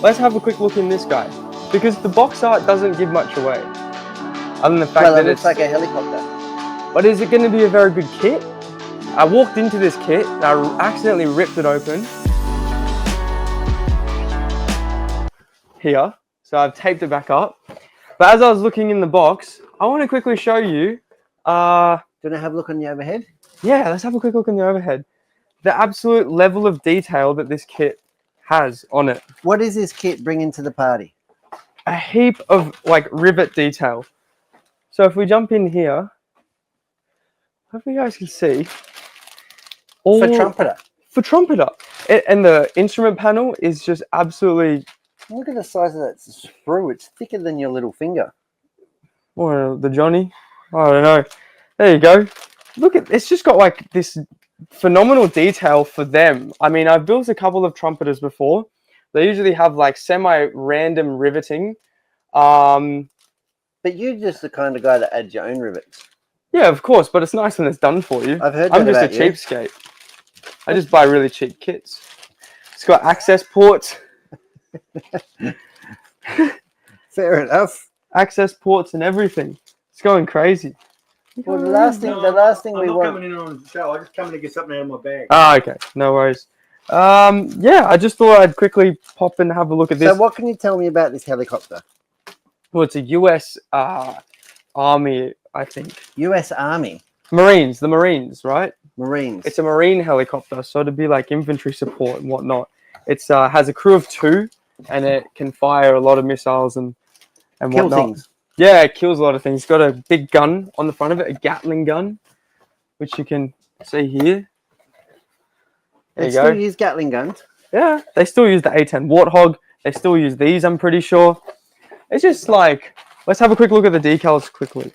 let's have a quick look in this guy, because the box art doesn't give much away, other than the fact that it looks like a helicopter. But is it going to be a very good kit? I walked into this kit and I accidentally ripped it open here, so I've taped it back up. But as I was looking in the box, I want to quickly show you. Do you want to have a look on the overhead? Yeah, let's have a quick look on the overhead. The absolute level of detail that this kit has on it. What is this kit bringing to the party? A heap of like rivet detail. So if we jump in here, hope you guys can see. For Trumpeter. For Trumpeter. And the instrument panel is just absolutely... Look at the size of that sprue. It's thicker than your little finger. Or the Johnny. I don't know. There you go. Look at, it's just got like this phenomenal detail for them. I mean, I've built a couple of Trumpeters before. They usually have like semi-random riveting. But you're just the kind of guy that adds your own rivets. Yeah, of course, but it's nice when it's done for you. I've heard that I'm just a cheapskate. I just buy really cheap kits. It's got access ports. Fair enough. Access ports and everything. It's going crazy. Well, the last thing we want. I'm not coming in on the show. I just coming to get something out of my bag. Ah, okay. No worries. Yeah, I just thought I'd quickly pop and have a look at this. So what can you tell me about this helicopter? Well, it's a US Army, I think. US Army? Marines, the Marines, right? Marines. It's a Marine helicopter, so to be like infantry support and whatnot. It's has a crew of 2, and it can fire a lot of missiles and whatnot. Kill things. Yeah, it kills a lot of things. It's got a big gun on the front of it, a Gatling gun, which you can see here. There you go. They still use Gatling guns? Yeah, they still use the A10 Warthog. They still use these, I'm pretty sure. It's just like, let's have a quick look at the decals quickly.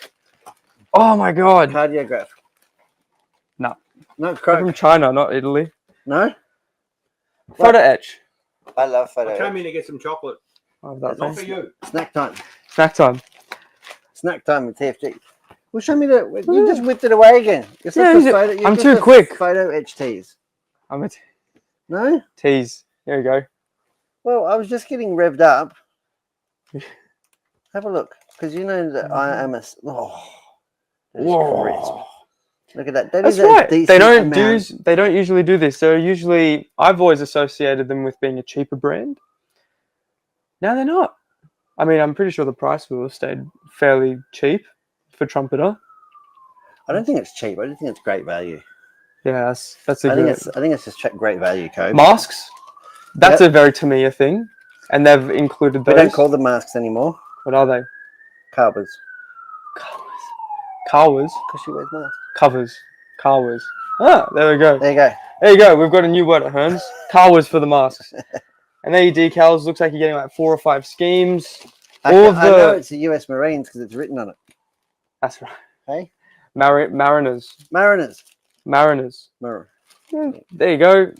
Oh my God. Cardiograph. No. No, They're from China, not Italy. No? Photo etch. I love photo I etch. came in to get some chocolate. Oh, that's Not for you. Snack time. Snack time. Snack time with TFG. Well, show me the... You just whipped it away again. I'm too quick. Photo etch tease. I'm a No? tease. There you go. Well, I was just getting revved up. Have a look. Because you know that I am a... Oh, Whoa. look at that. That That's is right. a They decent don't usually do this. They're usually... I've always associated them with being a cheaper brand. No, they're not. I mean, I'm pretty sure the price will have stayed fairly cheap for Trumpeter. I don't think it's cheap. I just think it's great value. Yeah, that's a I good... think it's just great value, Cobra. Masks? That's a very Tamiya thing. And they've included those. We don't call them masks anymore. What are they? Carbas. Kawas? Because she wears masks. Covers. Kawas. Ah, there we go. There you go. There you go. We've got a new word at Hearns. Kawas for the masks. And there your decals. Looks like you're getting like 4 or 5 schemes. I know it's the US Marines because it's written on it. That's right. Hey? Mariners. Yeah, there you go.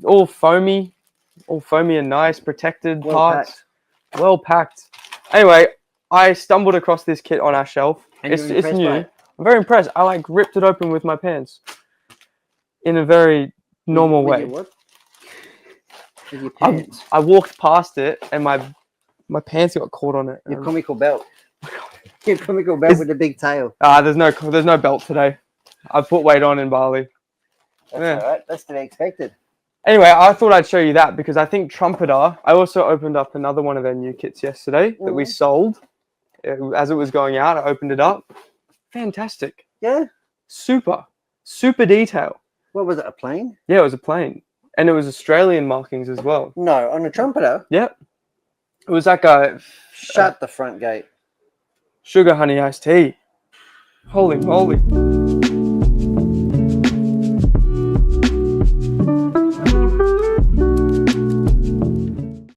All foamy and nice, protected parts. Well packed. Anyway, I stumbled across this kit on our shelf. And it's new. It? I'm very impressed. I like ripped it open with my pants in a very normal way. What? With your pants? I walked past it and my pants got caught on it. Your comical belt. Your comical belt with the big tail. There's no belt today. I put weight on in Bali. That's all right. That's to be expected. Anyway, I thought I'd show you that because I think Trumpeter, I also opened up another one of their new kits yesterday that we sold. As it was going out, I opened it up. Fantastic. Yeah. Super detail. What was it, a plane? Yeah, it was a plane. And it was Australian markings as well. No, on a Trumpeter? Yep. It was like a... the front gate. Sugar honey iced tea. Holy moly.